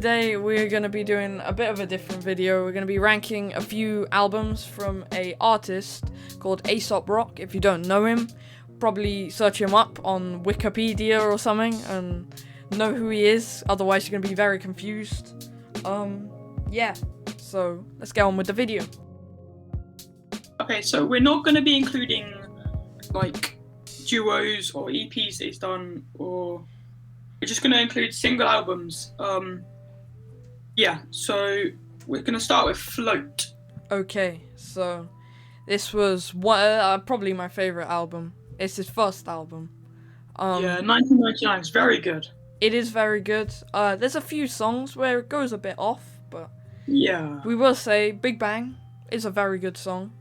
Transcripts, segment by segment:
Today we're going to be doing a bit of a different video. We're going to be ranking a few albums from a artist called Aesop Rock. If you don't know him, probably search him up on Wikipedia or something and know who he is. Otherwise you're going to be very confused. Yeah, so let's get on with the video. Okay, so we're not going to be including like duos or EPs that he's done, or we're just going to include single albums. Yeah, so we're going to start with Float. Okay, so this was probably my favorite album. It's his first album. Yeah, 1999 is very good. It is very good. There's a few songs where it goes a bit off, but yeah, we will say Big Bang is a very good song.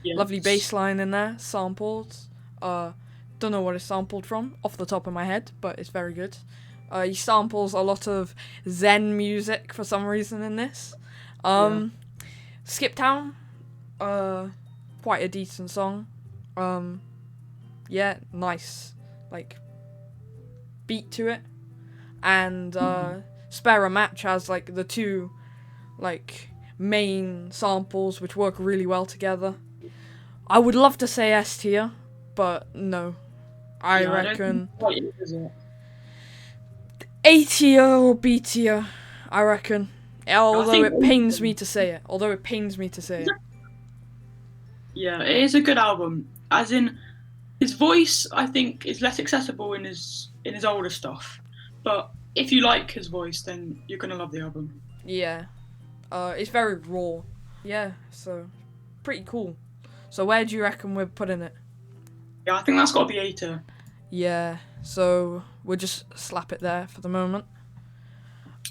Yes. Lovely bass line in there, samples. Don't know what it's sampled from off the top of my head, but it's very good. He samples a lot of Zen music for some reason in this. Skip Town, quite a decent song. Yeah, nice, like, beat to it. And Spare a Match has like the two like main samples which work really well together. I would love to say S tier, but no. I reckon A tier or B tier, I reckon. Although it pains me to say it. Yeah, it is a good album. As in, his voice, I think, is less accessible in his older stuff. But if you like his voice, then you're gonna love the album. Yeah. It's very raw. Yeah, so pretty cool. So where do you reckon we're putting it? Yeah, I think that's got to be A tier. Yeah, so we'll just slap it there for the moment.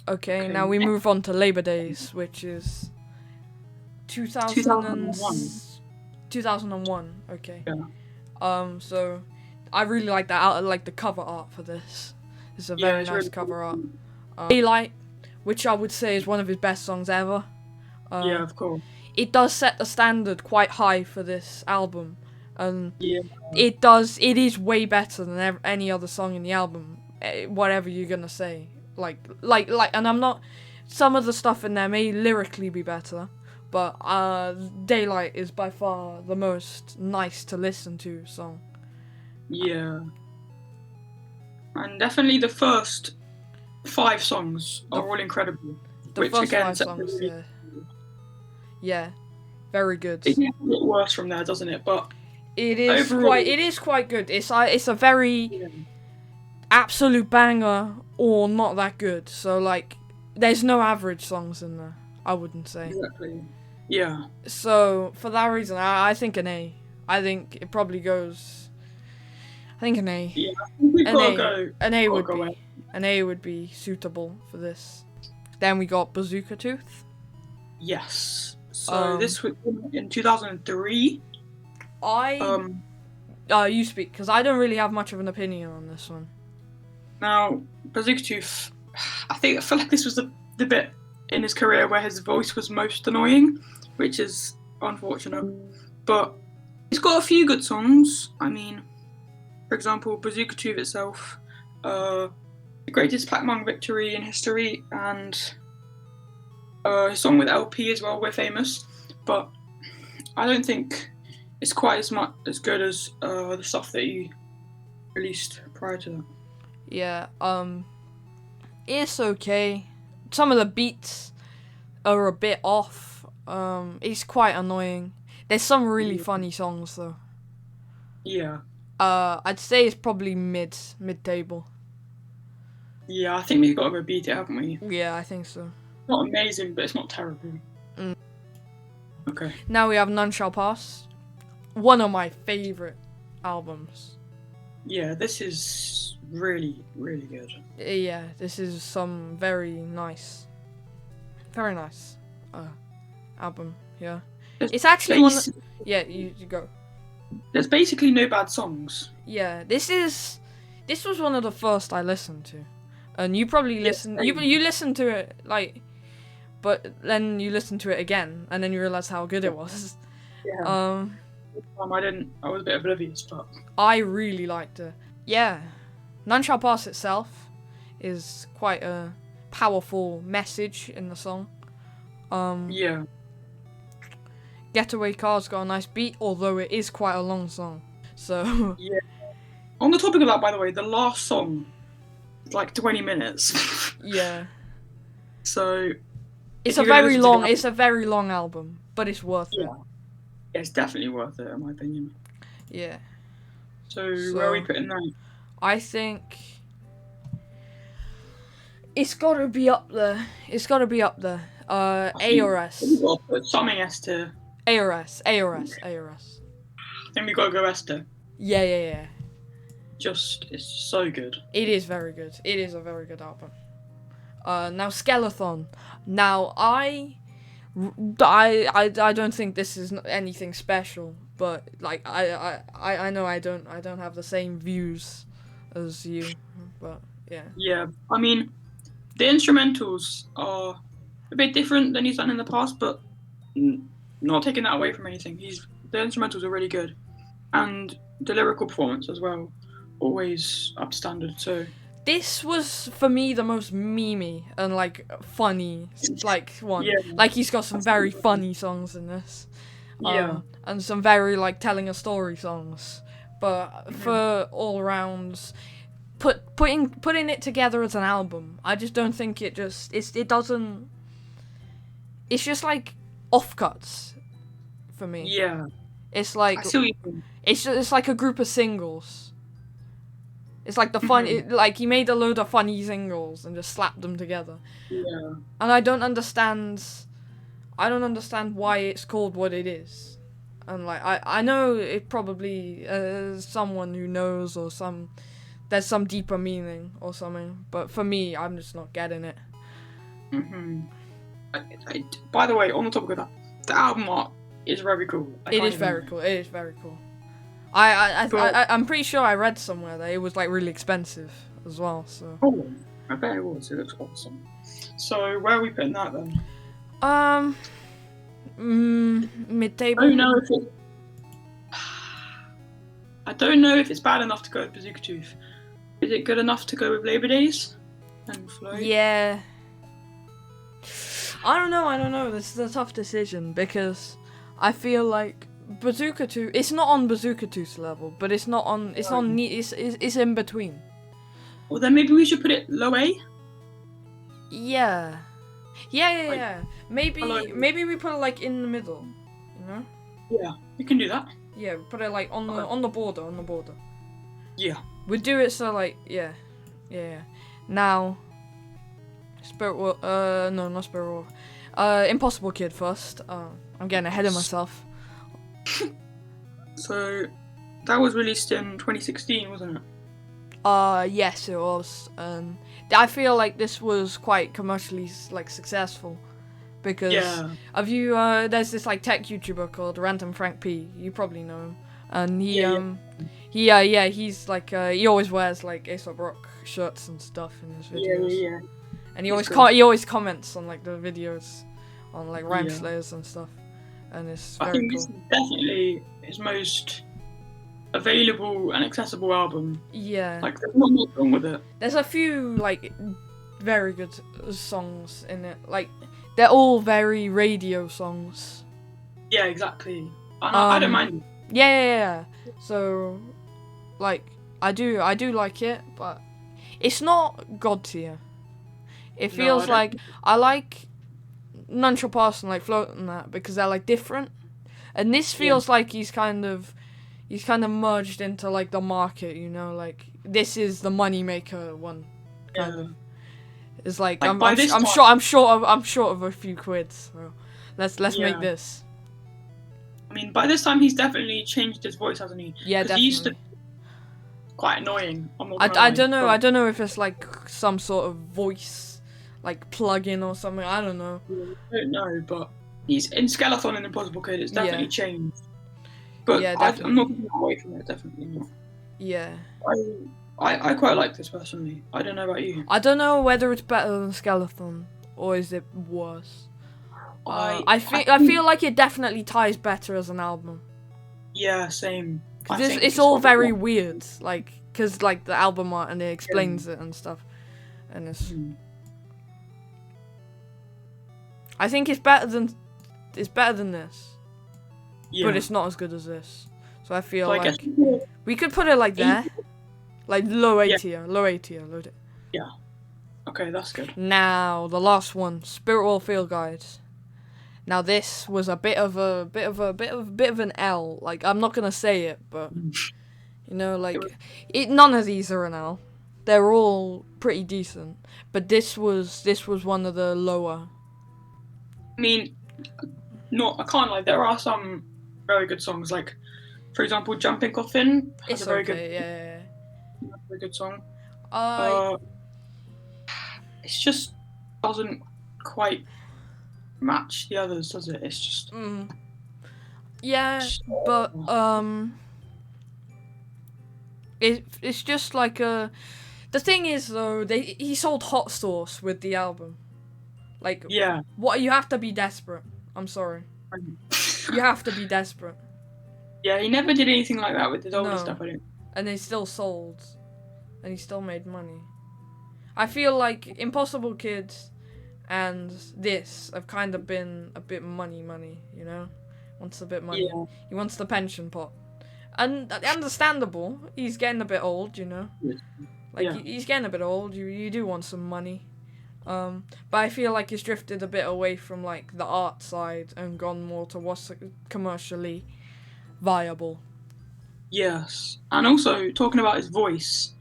Okay, now we move on to Labor Days, which is 2001. Okay. Yeah. So I really like that. I like the cover art for this. It's a very nice really cover art. cool. Daylight, which I would say is one of his best songs ever. Yeah, of course. It does set the standard quite high for this album, and Yeah. it is way better than any other song in the album. Whatever you're gonna say, like, and I'm not. Some of the stuff in there may lyrically be better, but Daylight is by far the most nice to listen to song. Yeah. And definitely the first 5 songs are all incredible. The first 5 songs, yeah. Yeah, very good. It gets a bit worse from there, doesn't it? But it is overall, quite good. It's a very absolute banger or not that good. So like, there's no average songs in there, I wouldn't say. Exactly. Yeah. So for that reason, I think an A. I think it probably goes. I think an A. Yeah, I think we've got to go. An A would be suitable for this. Then we got Bazooka Tooth. Yes. So this was in 2003. You speak, because I don't really have much of an opinion on this one. Now, Bazooka Tooth, I feel like this was the bit in his career where his voice was most annoying, which is unfortunate. But he's got a few good songs. I mean, for example, Bazooka Tooth itself, the greatest Pac-Man victory in history, and his song with LP as well, We're Famous. But I don't think it's quite as good as the stuff that he released prior to that. Yeah, it's okay. Some of the beats are a bit off. It's quite annoying. There's some really funny songs though. Yeah. I'd say it's probably mid-table. Yeah, I think we've got to go beat it, haven't we? Yeah, I think so. Not amazing, but it's not terrible. Okay. Now we have None Shall Pass. One of my favourite albums. Yeah, this is really, really good. Yeah, this is some very nice album. Yeah, it's actually one. Yeah, you go. There's basically no bad songs. Yeah, this was one of the first I listened to, and you probably listened. You listened to it like, but then you listened to it again, and then you realized how good it was. Yeah. I was a bit oblivious, but I really liked it. Yeah, None Shall Pass itself is quite a powerful message in the song. Yeah. Getaway Car's got a nice beat, although it is quite a long song. So Yeah. On the topic of that, by the way, the last song is like 20 minutes. yeah, So it's if you're gonna listen to the it's a very long album, but it's worth it. album, it's definitely worth it, in my opinion. Yeah. So where are we putting that? I think it's gotta be up there. It's gotta be up there. A or S. We've got to put something S tier. A or S. A or S. A or S. I think we've got to go S tier. Yeah. It's so good. It is very good. It is a very good album. Now Skeleton. Now I don't think this is anything special, but like I know I don't have the same views as you, but yeah. Yeah, I mean, the instrumentals are a bit different than he's done in the past, but not taking that away from anything. The instrumentals are really good, and the lyrical performance as well, always up to standard. So this was for me the most memey and like funny like one. Yeah. Like he's got some very funny songs in this. Yeah. And some very like telling a story songs. But for all rounds, putting it together as an album, I just don't think it doesn't. It's just like offcuts for me. Yeah, It's like I see what you mean. it's like a group of singles. It's like the fun, like he made a load of funny singles and just slapped them together. Yeah, And I don't understand why it's called what it is. And like I know it probably someone who knows or there's some deeper meaning or something, but for me I'm just not getting it. By the way, on the topic of that, the album art is very cool. It is very cool. I'm pretty sure I read somewhere that it was like really expensive as well. So. Oh, I bet it was. It looks awesome. So where are we putting that then? Mid-table. I don't know if it's bad enough to go with Bazooka Tooth. Is it good enough to go with Labor Days and Flow? Yeah. I don't know. This is a tough decision because I feel like Bazooka Tooth. It's not on Bazooka Tooth's level, but it's not on. It's on. It's in between. Well, then maybe we should put it low A. Yeah. Maybe we put it like in the middle. You know. Yeah, we can do that. Yeah, put it like on the border. Yeah. We do it so like yeah. Now. Spirit Wolf. No, not Spirit Wolf. Impossible Kid first. I'm getting ahead of myself. So, that was released in 2016, wasn't it? Yes, it was. I feel like this was quite commercially like successful because of you. There's this like tech YouTuber called Random Frank P. You probably know him, and he's like he always wears like Aesop Rock shirts and stuff in his videos. Yeah. And he always comments on like the videos on like Rank Slayers and stuff, and it's very I think cool. this is definitely his most available and accessible album. Yeah. Like, there's not much wrong with it. There's a few like very good songs in it. Like they're all very radio songs. Yeah, exactly. I don't mind. Yeah. So, like, I do like it, but it's not god tier. It feels like I like None Shall Pass and like Float and that because they're like different, and this feels like he's kind of merged into like the market, you know, like this is the moneymaker one. Kind of. It's like I'm short of a few quid, so let's make this. I mean, by this time he's definitely changed his voice, hasn't he? Yeah, definitely. He used to be quite annoying. I don't know if it's like some sort of voice like plug-in or something. I don't know. I don't know, but he's in Skeleton and Impossible Kid. It's definitely changed. But I'm not going away from it. Definitely not. Yeah. I quite like this personally. I don't know about you. I don't know whether it's better than Skeleton or is it worse. I feel like it definitely ties better as an album. Yeah, same. It's all very weird, like because like the album art and it explains it and stuff, and it's. I think it's better than this, Yeah. but it's not as good as this. So I feel So I like guess we could put it like there, like low A Yeah. tier, low A tier, low. okay, that's good. Now the last one, Spirit World Field Guide. Now this was a bit of an L. Like, I'm not gonna say it, but you know, like none of these are an L. They're all pretty decent, but this was one of the lower. I mean, I can't lie. There are some very good songs. Like, for example, "Jumping Coffin" has It's a very okay, very good song. yeah. It just doesn't quite match the others, does it? It's just Yeah, but it's just like a. The thing is though, he sold hot sauce with the album. Like, yeah. what, you have to be desperate. I'm sorry, you have to be desperate. Yeah, he never did anything like that with his older No. stuff. I don't. And they still sold, and he still made money. I feel like Impossible Kids and this have kind of been a bit money, you know? Wants a bit money. Yeah. He wants the pension pot. And understandable, he's getting a bit old, you know? Like, Yeah. he's getting a bit old, you do want some money. But I feel like he's drifted a bit away from, like, the art side and gone more to what's commercially viable. Yes, and also talking about his voice,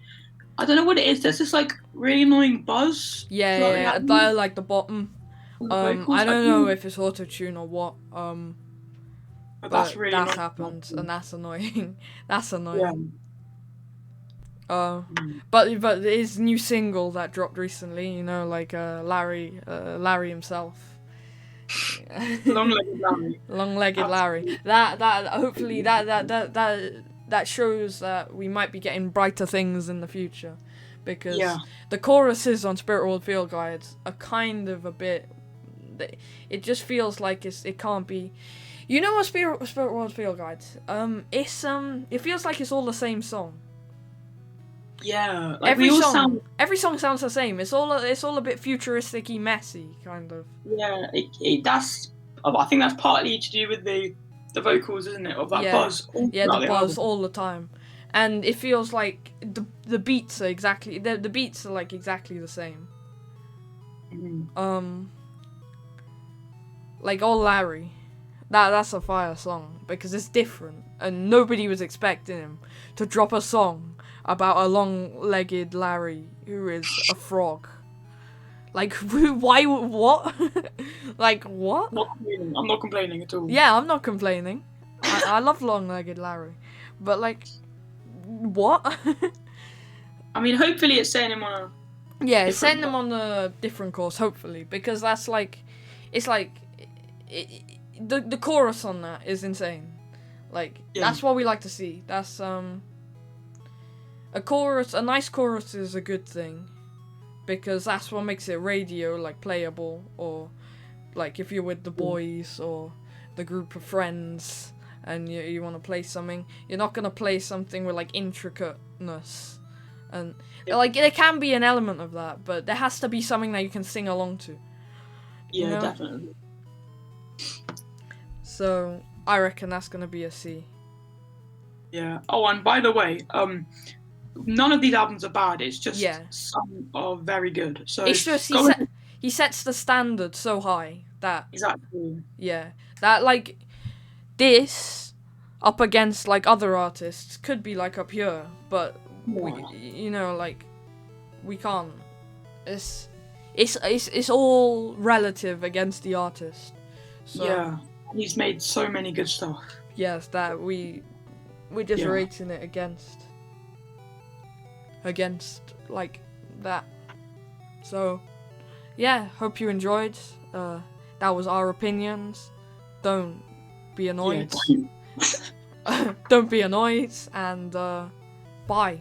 I don't know what it is. There's this like really annoying buzz. Yeah, like the bottom. I don't know if it's auto-tune or what. But that's really annoying. happened, and that's annoying. That's annoying. Yeah. But his new single that dropped recently, you know, like Larry himself. Long-legged Larry. Long-legged Larry. That hopefully that shows that we might be getting brighter things in the future, because the choruses on Spirit World Field Guides are kind of a bit. It just feels like it can't be. You know what Spirit World Field Guides? It feels like it's all the same song. Yeah, like every song sounds the same. It's all a bit futuristic-y, messy, kind of. Yeah, I think that's partly to do with the vocals, isn't it? Of that buzz. Yeah, the buzz all the time, and it feels like the beats are exactly the beats are like exactly the same. Mm-hmm. Like Old Larry, that's a fire song because it's different, and nobody was expecting him to drop a song about a long-legged Larry who is a frog. Like, why? What? Like, what? I'm not complaining at all. Yeah, I'm not complaining. I love long-legged Larry, but like, what? I mean, hopefully it's setting him on a. Yeah, it's setting him on a different course. Hopefully, because that's like, it's like, the chorus on that is insane. Like, that's what we like to see. That's a nice chorus is a good thing, because that's what makes it radio, like, playable, or like if you're with the boys or the group of friends and you want to play something, you're not going to play something with like intricateness, and like there can be an element of that, but there has to be something that you can sing along to. Yeah, you know? Definitely. So I reckon that's going to be a C. Yeah. Oh, and by the way, none of these albums are bad. It's just some are very good. So it's just he sets the standard so high that that like this up against like other artists could be like up here, but we can't. It's all relative against the artist. So, yeah, he's made so many good stuff. Yes, that we're just rating it against like that. So yeah, hope you enjoyed. That was our opinions. Don't be annoyed. Don't be annoyed, and bye.